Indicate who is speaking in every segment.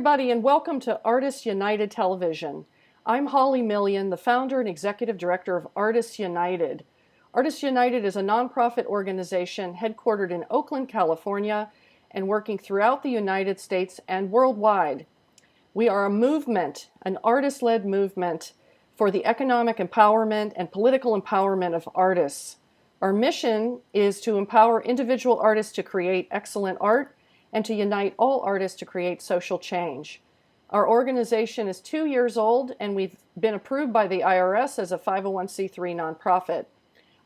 Speaker 1: everybody, and welcome to Artists United Television. I'm Holly Million, the founder and executive director of Artists United. Artists United is a nonprofit organization headquartered in Oakland, California, and working throughout the United States and worldwide. We are a movement, an artist-led movement for the economic empowerment and political empowerment of artists. Our mission is to empower individual artists to create excellent art and to unite all artists to create social change. Our organization is 2 years old, and we've been approved by the IRS as a 501c3 nonprofit.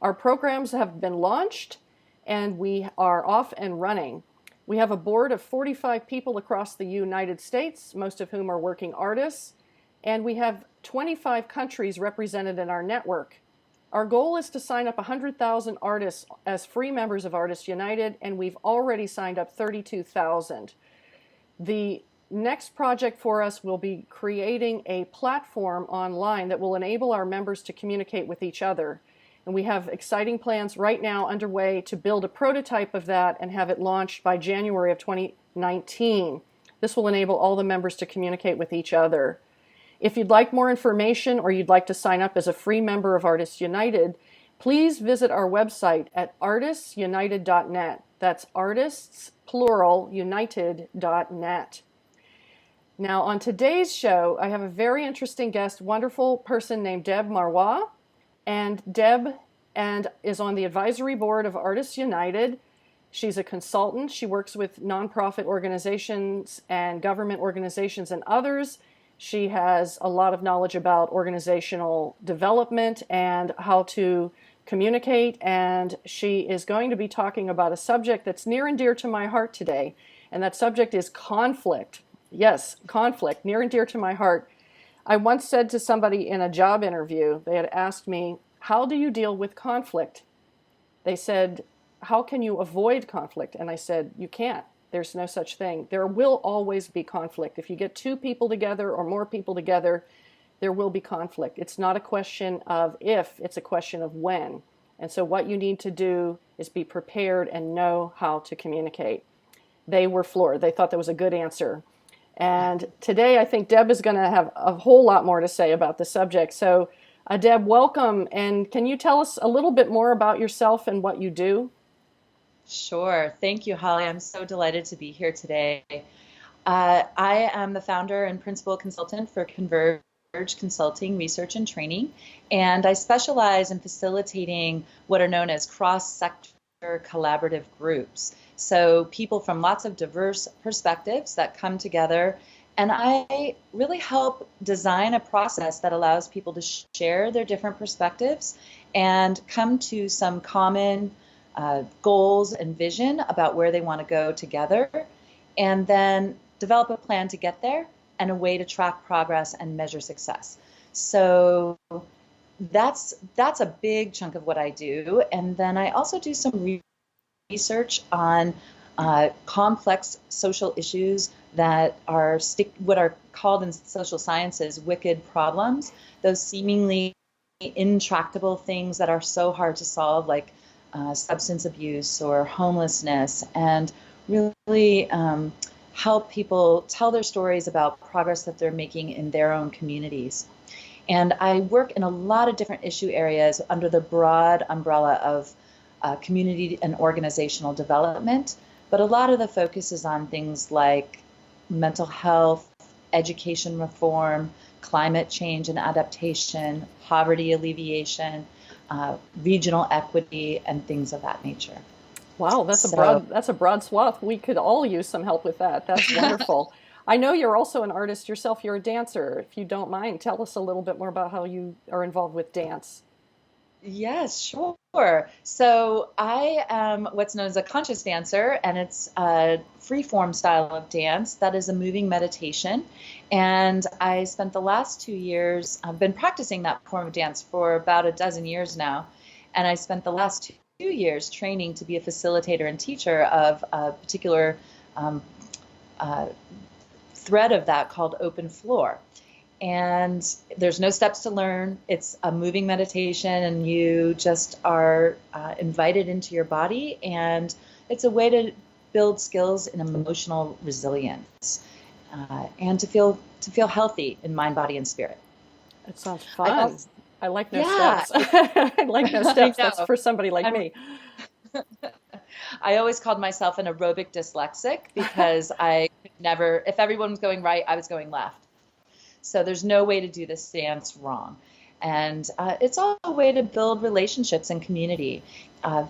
Speaker 1: Our programs have been launched, and we are off and running. We have a board of 45 people across the United States, most of whom are working artists, and we have 25 countries represented in our network. Our goal is to sign up 100,000 artists as free members of Artists United, and we've already signed up 32,000. The next project for us will be creating a platform online that will enable our members to communicate with each other. And we have exciting plans right now underway to build a prototype of that and have it launched by January of 2019. This will enable all the members to communicate with each other. If you'd like more information or you'd like to sign up as a free member of Artists United, please visit our website at artistsunited.net. That's artists, plural, united.net. Now, on today's show, I have a very interesting guest, wonderful person named Deb Marois. And Deb is on the advisory board of Artists United. She's a consultant. She works with nonprofit organizations and government organizations and others. She has a lot of knowledge about organizational development and how to communicate, and she is going to be talking about a subject that's near and dear to my heart today, and that subject is conflict. Yes, conflict, near and dear to my heart. I once said to somebody in a job interview, they had asked me, how do you deal with conflict? They said, how can you avoid conflict? And I said, you can't. There's no such thing. There will always be conflict. If you get two people together or more people together, there will be conflict. It's not a question of if, it's a question of when. And so what you need to do is be prepared and know how to communicate. They were floored. They thought that was a good answer. And today I think Deb is going to have a whole lot more to say about the subject. So Deb, welcome. And can you tell us a little bit more about yourself and what you do?
Speaker 2: Sure. Thank you, Holly. I'm so delighted to be here today. I am the founder and principal consultant for Converge Consulting, Research, and Training, and I specialize in facilitating what are known as cross-sector collaborative groups. So people from lots of diverse perspectives that come together, and I really help design a process that allows people to share their different perspectives and come to some common goals and vision about where they want to go together, and then develop a plan to get there and a way to track progress and measure success. So that's a big chunk of what I do. And then I also do some research on complex social issues that are what are called in social sciences wicked problems, those seemingly intractable things that are so hard to solve, like substance abuse or homelessness, and really help people tell their stories about progress that they're making in their own communities. And I work in a lot of different issue areas under the broad umbrella of community and organizational development, but a lot of the focus is on things like mental health, education reform, climate change and adaptation, poverty alleviation, regional equity, and things of that nature.
Speaker 1: Wow, that's a broad swath. We could all use some help with that. That's wonderful. I know you're also an artist yourself. You're a dancer. If you don't mind, tell us a little bit more about how you are involved with dance.
Speaker 2: Yes, sure. So I am what's known as a conscious dancer, and it's a free-form style of dance that is a moving meditation. And I spent the last 2 years, I've been practicing that form of dance for about a dozen years now, and I spent the last 2 years training to be a facilitator and teacher of a particular thread of that called open floor. And there's no steps to learn. It's a moving meditation, and you just are invited into your body, and it's a way to build skills in emotional resilience. and to feel healthy in mind, body, and spirit.
Speaker 1: It sounds
Speaker 2: I
Speaker 1: fun.
Speaker 2: also,
Speaker 1: I like no
Speaker 2: yeah,
Speaker 1: steps. I like no
Speaker 2: I
Speaker 1: steps. That's
Speaker 2: know.
Speaker 1: for somebody like
Speaker 2: I'm,
Speaker 1: me.
Speaker 2: I always called myself an aerobic dyslexic because I could never, if everyone was going right, I was going left. So there's no way to do this dance wrong. And it's all a way to build relationships and community.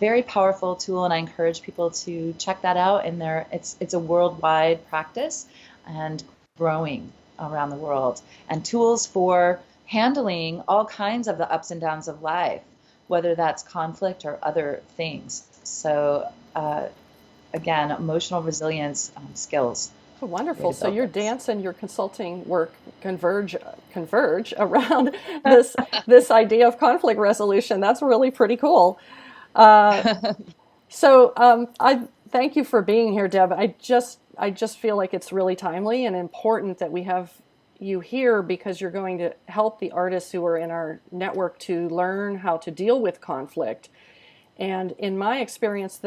Speaker 2: Very powerful tool, and I encourage people to check that out. And it's a worldwide practice and growing around the world. And tools for handling all kinds of the ups and downs of life, whether that's conflict or other things. So again, emotional resilience skills.
Speaker 1: Oh,
Speaker 2: Way
Speaker 1: wonderful.
Speaker 2: to
Speaker 1: So
Speaker 2: build
Speaker 1: your
Speaker 2: this.
Speaker 1: dance and your consulting work converge around this idea of conflict resolution. That's really pretty cool. Uh, I thank you for being here, Deb. I just feel like it's really timely and important that we have you here because you're going to help the artists who are in our network to learn how to deal with conflict. And in my experience,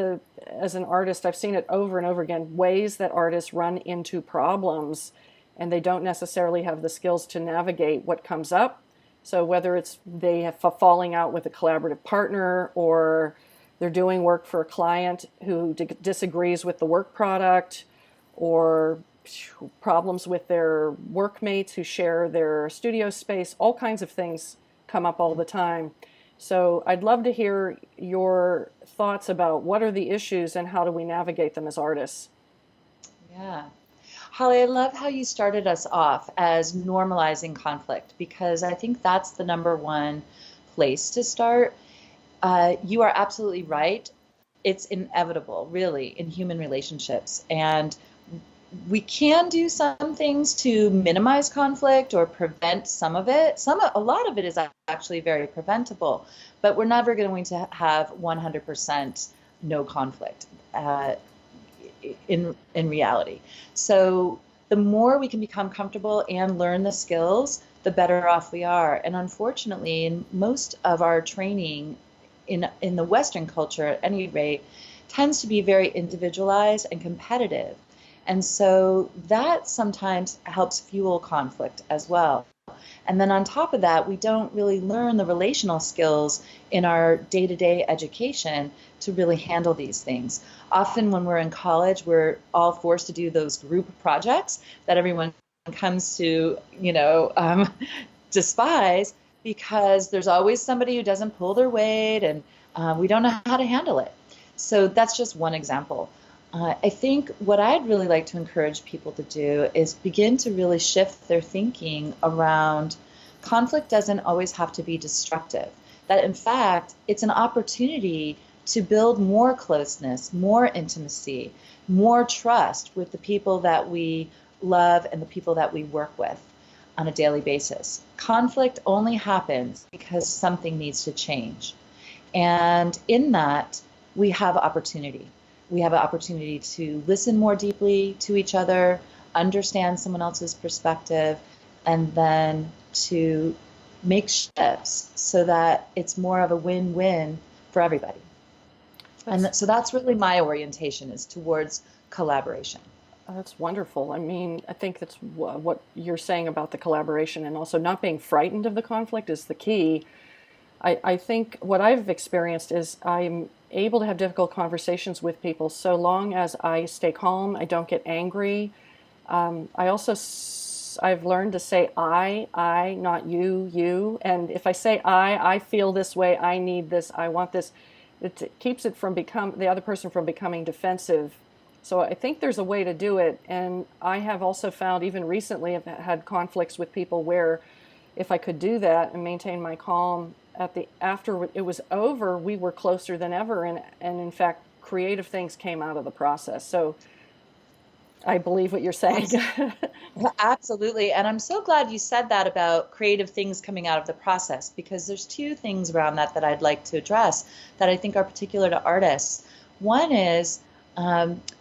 Speaker 1: as an artist, I've seen it over and over again, ways that artists run into problems and they don't necessarily have the skills to navigate what comes up. So whether it's they have falling out with a collaborative partner or they're doing work for a client who disagrees with the work product or problems with their workmates who share their studio space, all kinds of things come up all the time. So I'd love to hear your thoughts about what are the issues and how do we navigate them as artists.
Speaker 2: Yeah. Holly, I love how you started us off as normalizing conflict because I think that's the number one place to start. You are absolutely right. It's inevitable, really, in human relationships. And we can do some things to minimize conflict or prevent some of it. A lot of it is actually very preventable, but we're never going to have 100% no conflict in reality. So the more we can become comfortable and learn the skills, the better off we are. And unfortunately, in most of our training in the Western culture, at any rate, tends to be very individualized and competitive. And so that sometimes helps fuel conflict as well. And then on top of that, we don't really learn the relational skills in our day-to-day education to really handle these things. Often when we're in college, we're all forced to do those group projects that everyone comes to, despise because there's always somebody who doesn't pull their weight and we don't know how to handle it. So that's just one example. I think what I'd really like to encourage people to do is begin to really shift their thinking around conflict doesn't always have to be destructive. That in fact, it's an opportunity to build more closeness, more intimacy, more trust with the people that we love and the people that we work with on a daily basis. Conflict only happens because something needs to change. And in that, we have opportunity. We have an opportunity to listen more deeply to each other, understand someone else's perspective, and then to make shifts so that it's more of a win-win for everybody. So that's really my orientation is towards collaboration.
Speaker 1: That's wonderful. I mean, I think that's what you're saying about the collaboration and also not being frightened of the conflict is the key. I think what I've experienced is I'm able to have difficult conversations with people so long as I stay calm, I don't get angry. I've learned to say I, not you, you. And if I say I feel this way, I need this, I want this, it keeps it from the other person from becoming defensive. So I think there's a way to do it. And I have also found even recently I've had conflicts with people where if I could do that and maintain my calm after it was over, we were closer than ever, and in fact, creative things came out of the process. So I believe what you're saying.
Speaker 2: Absolutely. And I'm so glad you said that about creative things coming out of the process, because there's two things around that I'd like to address that I think are particular to artists. One is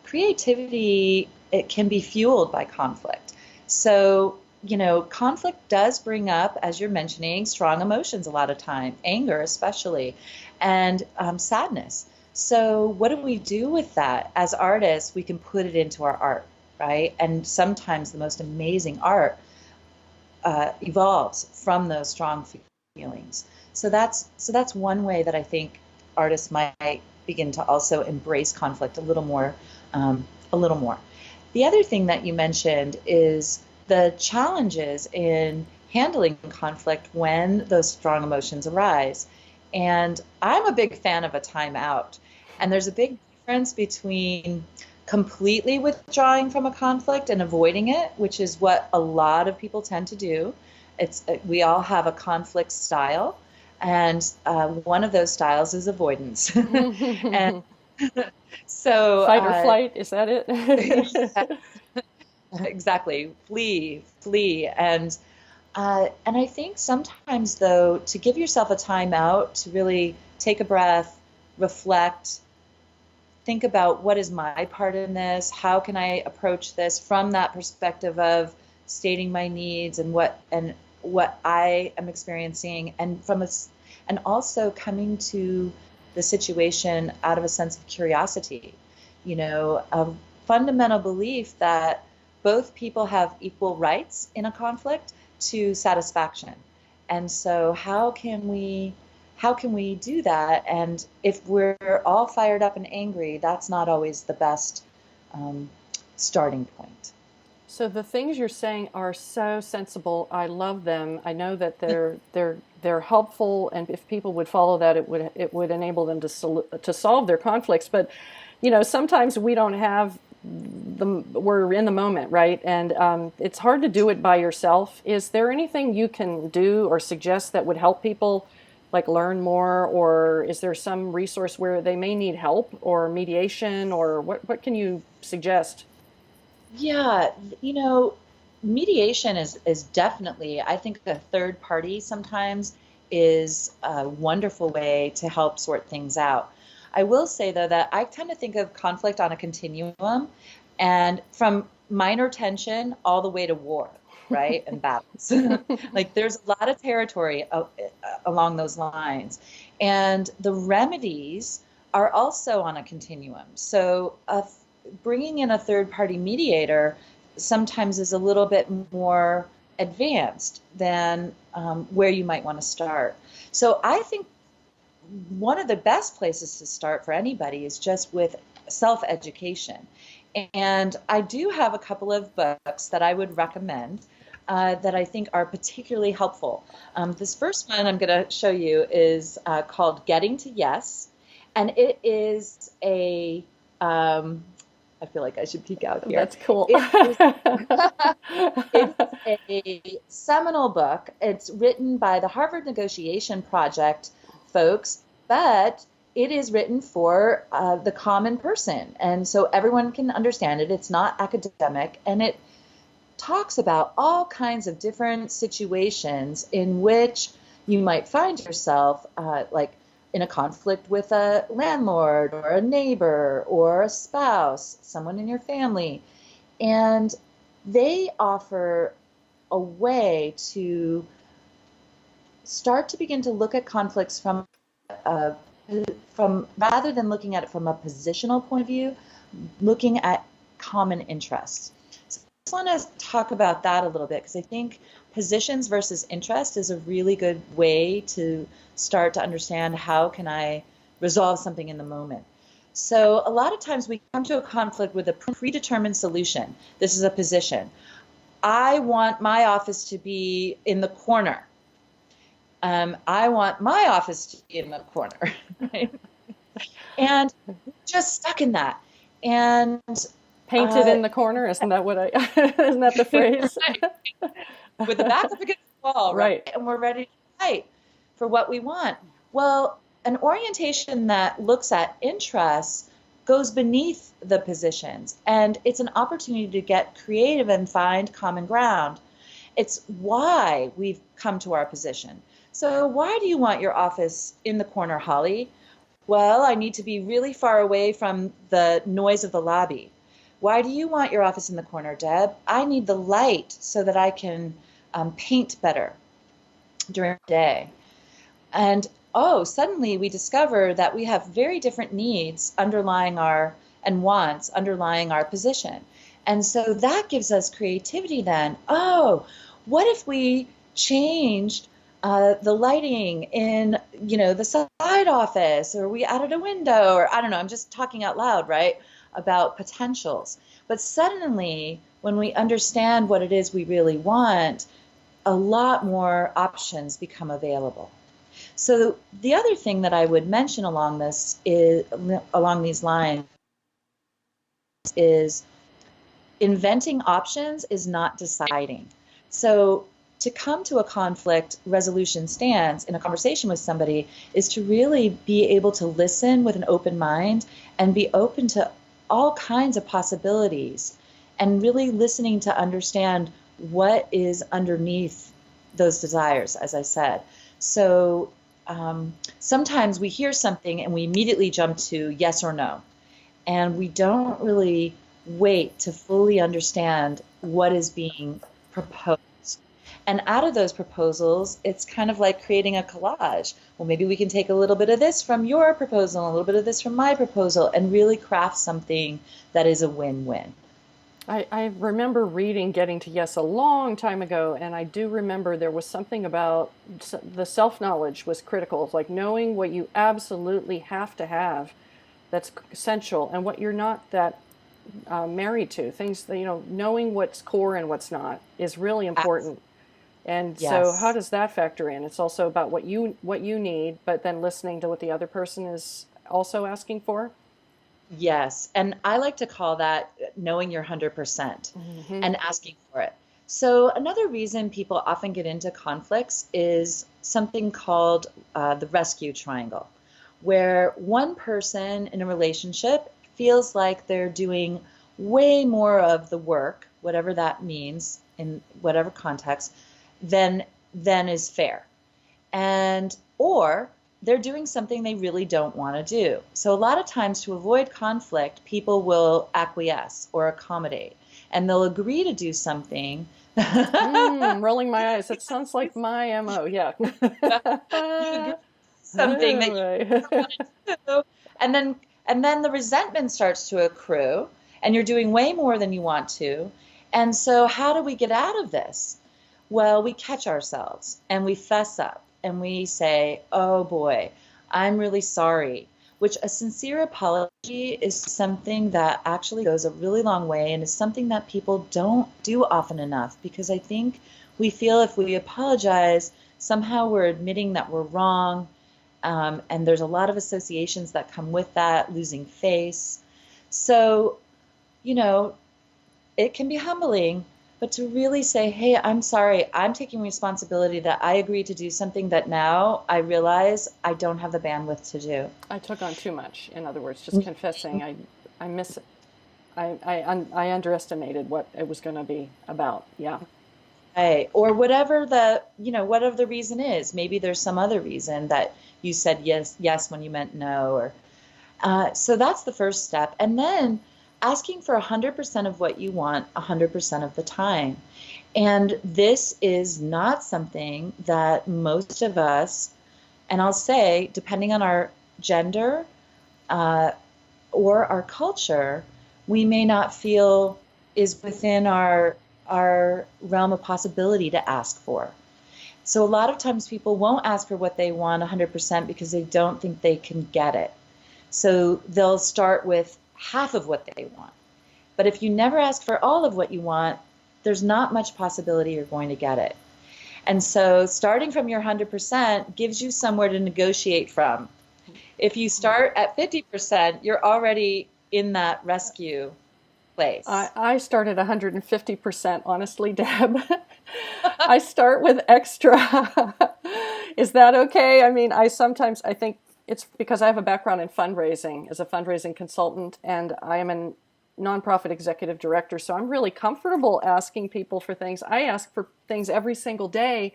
Speaker 2: creativity, it can be fueled by conflict. So conflict does bring up, as you're mentioning, strong emotions a lot of time, anger especially, and sadness. So what do we do with that? As artists, we can put it into our art. right? And sometimes the most amazing art evolves from those strong feelings. So that's one way that I think artists might begin to also embrace conflict a little more, a little more. The other thing that you mentioned is the challenges in handling conflict when those strong emotions arise. And I'm a big fan of a timeout. And there's a big difference between completely withdrawing from a conflict and avoiding it, which is what a lot of people tend to do. We all have a conflict style, and one of those styles is avoidance. And so,
Speaker 1: Fight or flight, is that it?
Speaker 2: exactly, flee, and I think sometimes though, to give yourself a time out, to really take a breath, reflect, think about what is my part in this, how can I approach this from that perspective of stating my needs and what I am experiencing, and and also coming to the situation out of a sense of curiosity, a fundamental belief that both people have equal rights in a conflict to satisfaction. And so how can we do that? And if we're all fired up and angry, that's not always the best starting point.
Speaker 1: So the things you're saying are so sensible. I love them. I know that they're helpful, and if people would follow that, it would enable them to solve their conflicts. But sometimes we don't have we're in the moment, right? And it's hard to do it by yourself. Is there anything you can do or suggest that would help people, like learn more, or is there some resource where they may need help or mediation, or what can you suggest?
Speaker 2: Yeah, mediation is definitely, I think a third party sometimes is a wonderful way to help sort things out. I will say though that I tend to think of conflict on a continuum, and from minor tension all the way to war, right? And battles. Like there's a lot of territory along those lines. And the remedies are also on a continuum. So bringing in a third party mediator sometimes is a little bit more advanced than where you might want to start. So I think one of the best places to start for anybody is just with self-education. And I do have a couple of books that I would recommend that I think are particularly helpful. This first one I'm going to show you is called Getting to Yes. And it is I feel like I should peek out here.
Speaker 1: That's cool.
Speaker 2: It's a seminal book. It's written by the Harvard Negotiation Project folks, but it is written for the common person. And so everyone can understand it. It's not academic. And it talks about all kinds of different situations in which you might find yourself like in a conflict with a landlord or a neighbor or a spouse, someone in your family. And they offer a way to start to begin to look at conflicts from rather than looking at it from a positional point of view, looking at common interests. So I just want to talk about that a little bit, because I think positions versus interest is a really good way to start to understand how can I resolve something in the moment. So a lot of times we come to a conflict with a predetermined solution. This is a position. I want my office to be in the corner. I want my office to be in the corner, right? And we're just stuck in that. And
Speaker 1: painted in the corner, isn't that isn't that the phrase?
Speaker 2: Right. With the back up against the wall, right? And we're ready to fight for what we want. Well, an orientation that looks at interests goes beneath the positions, and it's an opportunity to get creative and find common ground. It's why we've come to our position. So why do you want your office in the corner, Holly? Well, I need to be really far away from the noise of the lobby. Why do you want your office in the corner, Deb? I need the light so that I can paint better during the day. And suddenly we discover that we have very different needs and wants underlying our position. And so that gives us creativity then. Oh, what if we changed the lighting in, the side office, or we added a window, or I don't know, I'm just talking out loud, right, about potentials. But suddenly, when we understand what it is we really want, a lot more options become available. So the other thing that I would mention along these lines is inventing options is not deciding. So to come to a conflict resolution stance in a conversation with somebody is to really be able to listen with an open mind and be open to all kinds of possibilities and really listening to understand what is underneath those desires, as I said. So sometimes we hear something and we immediately jump to yes or no, and we don't really wait to fully understand what is being proposed. And out of those proposals, it's kind of like creating a collage. Well, maybe we can take a little bit of this from your proposal, a little bit of this from my proposal, and really craft something that is a win-win.
Speaker 1: I remember reading Getting to Yes a long time ago, and I do remember there was something about the self-knowledge was critical. It's like knowing what you absolutely have to have, that's essential, and what you're not that married to. Things that, knowing what's core and what's not is really important. And so how
Speaker 2: Yes.
Speaker 1: does that factor in? It's also about what you need, but then listening to what the other person is also asking for.
Speaker 2: Yes, and I like to call that knowing your 100%
Speaker 1: Hmm.
Speaker 2: and asking for it. So another reason people often get into conflicts is something called the rescue triangle, where one person in a relationship feels like they're doing way more of the work, whatever that means in whatever context, than is fair, and or they're doing something they really don't want to do. So a lot of times, to avoid conflict, people will acquiesce or accommodate, and they'll agree to do something.
Speaker 1: Rolling my eyes. That sounds like my MO. Yeah.
Speaker 2: You agree to something that you
Speaker 1: Right.
Speaker 2: don't want to do, and then the resentment starts to accrue, and you're doing way more than you want to. And so how do we get out of this? Well, we catch ourselves and we fess up and we say, oh boy, I'm really sorry, which a sincere apology is something that actually goes a really long way and is something that people don't do often enough, because I think we feel if we apologize, somehow we're admitting that we're wrong. And there's a lot of associations that come with that, losing face. So, you know, it can be humbling, but to really say, hey, I'm sorry, I'm taking responsibility that I agreed to do something that now I realize I don't have the bandwidth to do.
Speaker 1: I took on too much. In other words, just confessing. I miss. I underestimated what it was going to be about. Yeah.
Speaker 2: Right. Or whatever the reason is. Maybe there's some other reason that you said yes when you meant no. Or so that's the first step. And then asking for 100% of what you want 100% of the time. And this is not something that most of us, and I'll say, depending on our gender uh, or our culture, we may not feel is within our realm of possibility to ask for. So a lot of times people won't ask for what they want 100% because they don't think they can get it. So they'll start with half of what they want. But if you never ask for all of what you want, there's not much possibility you're going to get it. And so starting from your 100% gives you somewhere to negotiate from. If you start at 50%, you're already in that rescue place.
Speaker 1: I start at 150%, honestly, Deb. I start with extra. Is that okay? I mean, I think it's because I have a background in fundraising as a fundraising consultant, and I am a nonprofit executive director, so I'm really comfortable asking people for things. I ask for things every single day,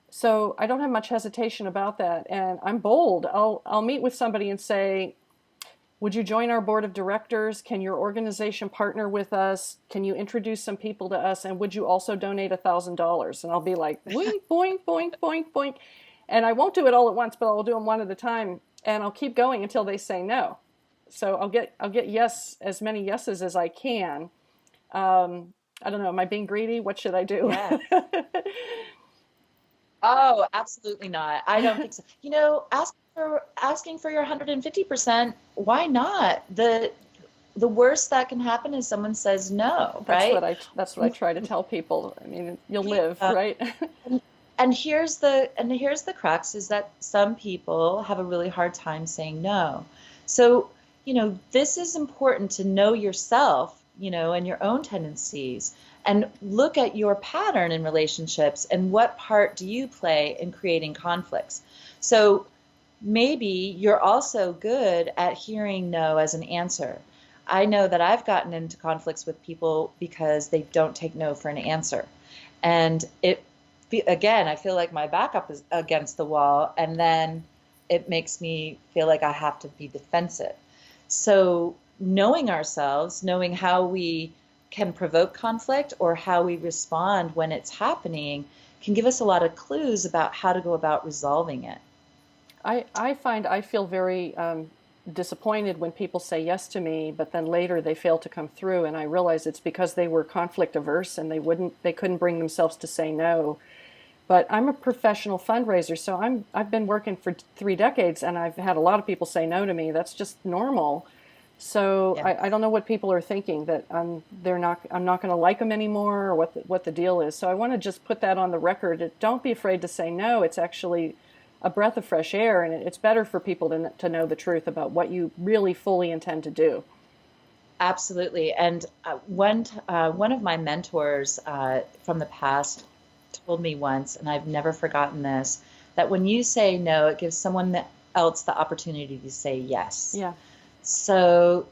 Speaker 1: so I don't have much hesitation about that, and I'm bold. I'll meet with somebody and say, would you join our board of directors? Can your organization partner with us? Can you introduce some people to us? And would you also donate $1,000? And I'll be like, boink, boink, boink, boink, boink. And I won't do it all at once, but I'll do them one at a time. And I'll keep going until they say no. So I'll get yes, as many yeses as I can. I don't know. Am I being greedy? What should I do?
Speaker 2: Yes. Oh, absolutely not. I don't think so. Asking for your 150%, why not? The worst that can happen is someone says no, right?
Speaker 1: That's what I try to tell people. I mean, you'll live, right?
Speaker 2: And here's the crux is that some people have a really hard time saying no. So, this is important to know yourself, and your own tendencies and look at your pattern in relationships and what part do you play in creating conflicts. So maybe you're also good at hearing no as an answer. I know that I've gotten into conflicts with people because they don't take no for an answer. And again, I feel like my backup is against the wall, and then it makes me feel like I have to be defensive. So knowing ourselves, knowing how we can provoke conflict or how we respond when it's happening can give us a lot of clues about how to go about resolving it.
Speaker 1: I find I feel very disappointed when people say yes to me, but then later they fail to come through, and I realize it's because they were conflict averse and they couldn't bring themselves to say no. But I'm a professional fundraiser, so I've been working for 3 decades, and I've had a lot of people say no to me. That's just normal. So
Speaker 2: Yeah.
Speaker 1: I don't know what people are thinking, that I'm not going to like them anymore, or what the deal is. So I want to just put that on the record. Don't be afraid to say no. It's actually a breath of fresh air, and it's better for people to know the truth about what you really fully intend to do.
Speaker 2: Absolutely. And one of my mentors from the past told me once, and I've never forgotten this, that when you say no, it gives someone else the opportunity to say yes.
Speaker 1: Yeah.
Speaker 2: So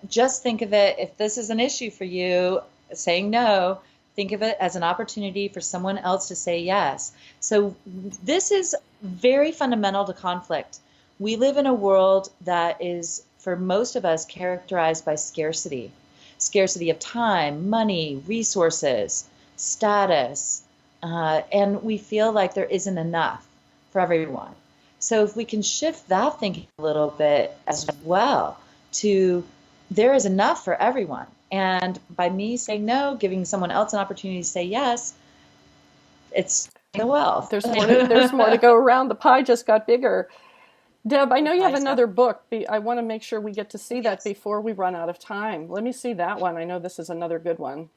Speaker 2: just think of it, if this is an issue for you, saying no, think of it as an opportunity for someone else to say yes. So this is very fundamental to conflict. We live in a world that is, for most of us, characterized by scarcity. Scarcity of time, money, resources, status, and we feel like there isn't enough for everyone. So if we can shift that thinking a little bit as well to there is enough for everyone. And by me saying no, giving someone else an opportunity to say yes, it's the wealth.
Speaker 1: There's more to go around. The pie just got bigger. Deb, I know you have
Speaker 2: Nice.
Speaker 1: another book. I want to make sure we get to see that
Speaker 2: Yes.
Speaker 1: before we run out of time. Let me see that one. I know this is another good one.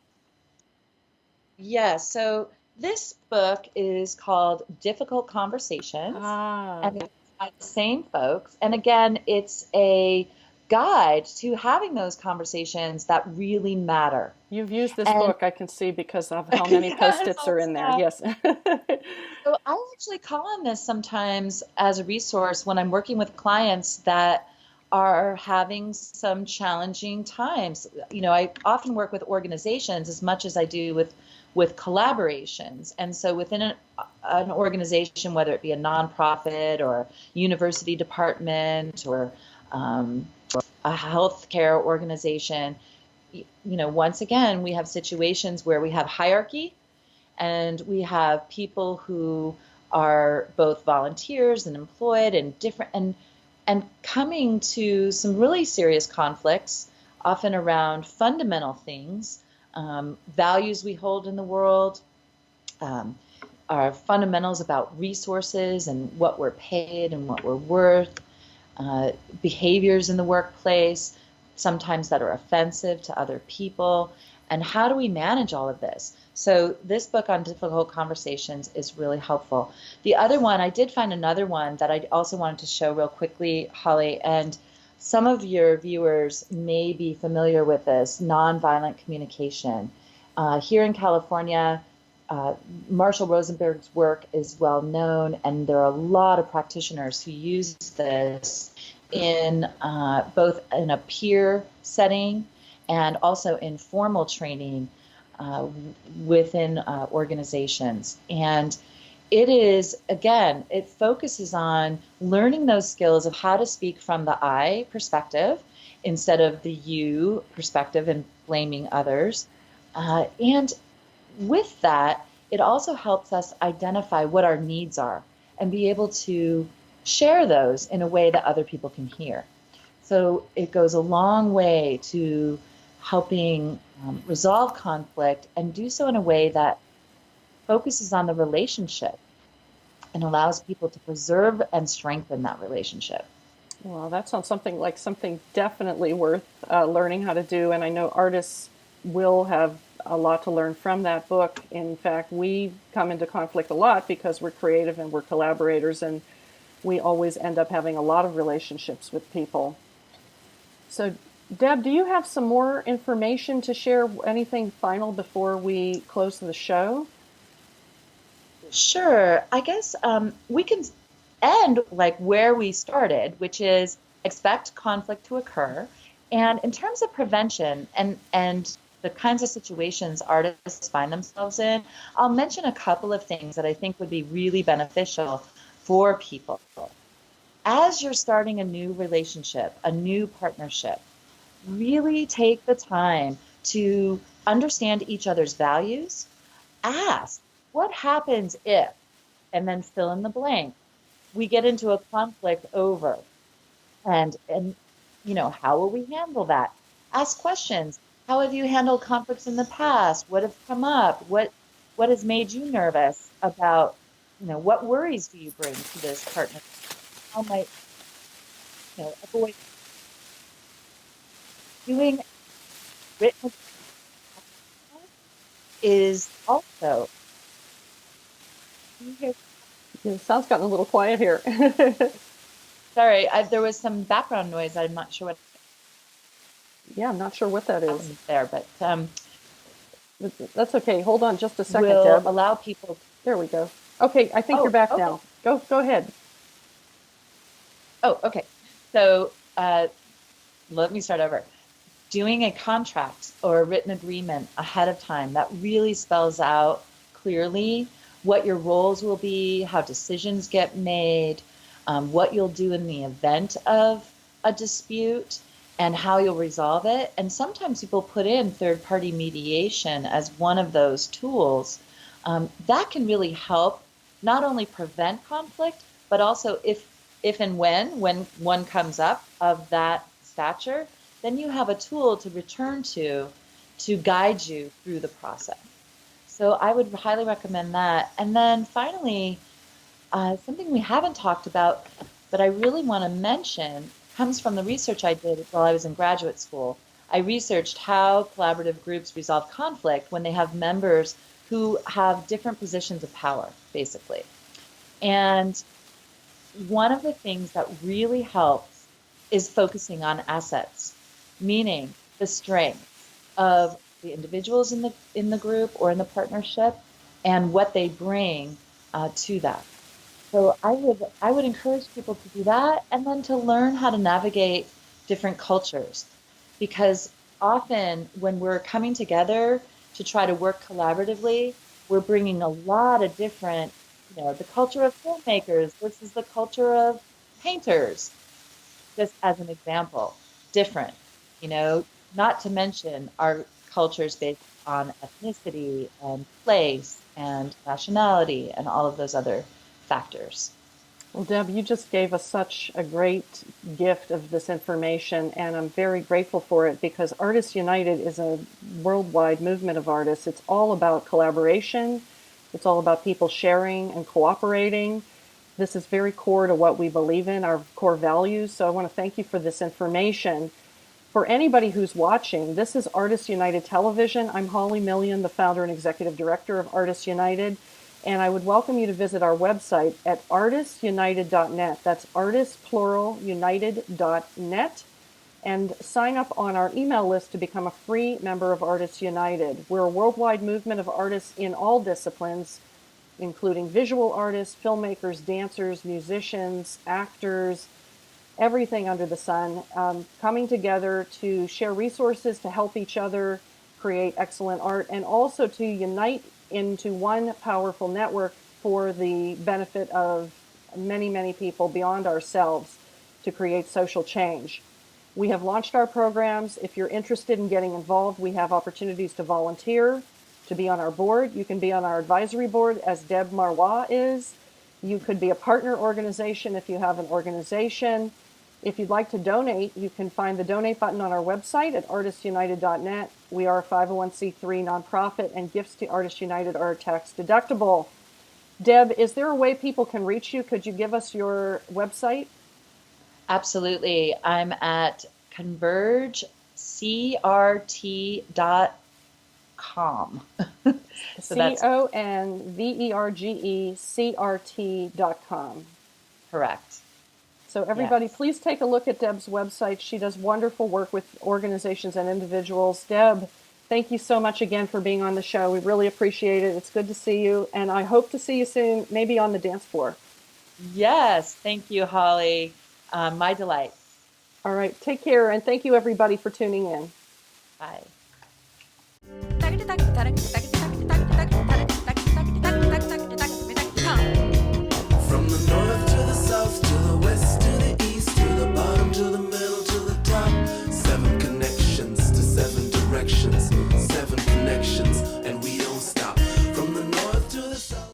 Speaker 2: Yeah, so this book is called Difficult Conversations, and it's by the same folks. And again, it's a guide to having those conversations that really matter.
Speaker 1: You've used this
Speaker 2: And
Speaker 1: book, I can see, because of how many Post-its are in there. Yes.
Speaker 2: so I actually call on this sometimes as a resource when I'm working with clients that are having some challenging times. I often work with organizations as much as I do with collaborations. And so within an organization, whether it be a nonprofit or university department or a healthcare organization, once again, we have situations where we have hierarchy and we have people who are both volunteers and employed and different and coming to some really serious conflicts, often around fundamental things, values we hold in the world, our fundamentals about resources and what we're paid and what we're worth, behaviors in the workplace, sometimes that are offensive to other people, and how do we manage all of this? So this book on difficult conversations is really helpful. The other one, I did find another one that I also wanted to show real quickly, Holly, and some of your viewers may be familiar with this, nonviolent communication. Here in California, Marshall Rosenberg's work is well known, and there are a lot of practitioners who use this in both in a peer setting and also in formal training within organizations. And it is, again, it focuses on learning those skills of how to speak from the I perspective instead of the you perspective and blaming others. And with that, it also helps us identify what our needs are and be able to share those in a way that other people can hear. So it goes a long way to helping resolve conflict and do so in a way that focuses on the relationship and allows people to preserve and strengthen that relationship.
Speaker 1: Well, that sounds something definitely worth learning how to do. And I know artists will have a lot to learn from that book. In fact, we come into conflict a lot because we're creative and we're collaborators, and we always end up having a lot of relationships with people. So, Deb, do you have some more information to share? Anything final before we close the show?
Speaker 2: Sure. I guess we can end like where we started, which is expect conflict to occur. And in terms of prevention and the kinds of situations artists find themselves in, I'll mention a couple of things that I think would be really beneficial for people. As you're starting a new relationship, a new partnership, really take the time to understand each other's values. Ask, what happens if, and then fill in the blank. We get into a conflict over, and how will we handle that? Ask questions. How have you handled conflicts in the past? What have come up? What has made you nervous about, what worries do you bring to this partner? How might, avoid doing written is also.
Speaker 1: It sounds gotten a little quiet here.
Speaker 2: Sorry, there was some background noise. I'm not sure what.
Speaker 1: Yeah, I'm not sure what that is
Speaker 2: there, but
Speaker 1: that's okay. Hold on just a second,
Speaker 2: will
Speaker 1: Deb.
Speaker 2: allow people.
Speaker 1: There we go. Okay, I think you're back
Speaker 2: okay.
Speaker 1: now. Go ahead.
Speaker 2: Oh, okay. So let me start over. Doing a contract or a written agreement ahead of time that really spells out clearly what your roles will be, how decisions get made, what you'll do in the event of a dispute, and how you'll resolve it. And sometimes people put in third-party mediation as one of those tools. That can really help not only prevent conflict, but also if and when one comes up of that stature, then you have a tool to return to guide you through the process. So I would highly recommend that. And then finally, something we haven't talked about, but I really want to mention, comes from the research I did while I was in graduate school. I researched how collaborative groups resolve conflict when they have members who have different positions of power, basically. And one of the things that really helps is focusing on assets, meaning the strengths of the individuals in the group or in the partnership and what they bring to that. So I would encourage people to do that, and then to learn how to navigate different cultures, because often when we're coming together to try to work collaboratively, we're bringing a lot of different, the culture of filmmakers versus the culture of painters, just as an example, different, not to mention our cultures based on ethnicity and place and nationality and all of those other factors.
Speaker 1: Well, Deb, you just gave us such a great gift of this information, and I'm very grateful for it, because Artists United is a worldwide movement of artists. It's all about collaboration. It's all about people sharing and cooperating. This is very core to what we believe in, our core values. So I want to thank you for this information. For anybody who's watching, this is Artists United Television. I'm Holly Million, the founder and executive director of Artists United. And I would welcome you to visit our website at artistsunited.net. That's artists, plural, united.net. And sign up on our email list to become a free member of Artists United. We're a worldwide movement of artists in all disciplines, including visual artists, filmmakers, dancers, musicians, actors, everything under the sun, coming together to share resources to help each other create excellent art, and also to unite into one powerful network for the benefit of many, many people beyond ourselves to create social change. We have launched our programs. If you're interested in getting involved, we have opportunities to volunteer, to be on our board. You can be on our advisory board, as Deb Marois is. You could be a partner organization if you have an organization. If you'd like to donate, you can find the donate button on our website at artistsunited.net. We are a 501c3 nonprofit, and gifts to Artists United are tax deductible. Deb, is there a way people can reach you? Could you give us your website?
Speaker 2: Absolutely. I'm at convergecrt.com. So that's
Speaker 1: convergecrt.com.
Speaker 2: correct.
Speaker 1: So everybody,
Speaker 2: Yes.
Speaker 1: please take a look at Deb's website. She does wonderful work with organizations and individuals. Deb, thank you so much again for being on the show. We really appreciate it. It's good to see you, and I hope to see you soon, maybe on the dance floor.
Speaker 2: Yes. Thank you, Holly. My delight.
Speaker 1: All right. Take care, and thank you, everybody, for tuning in.
Speaker 2: Bye.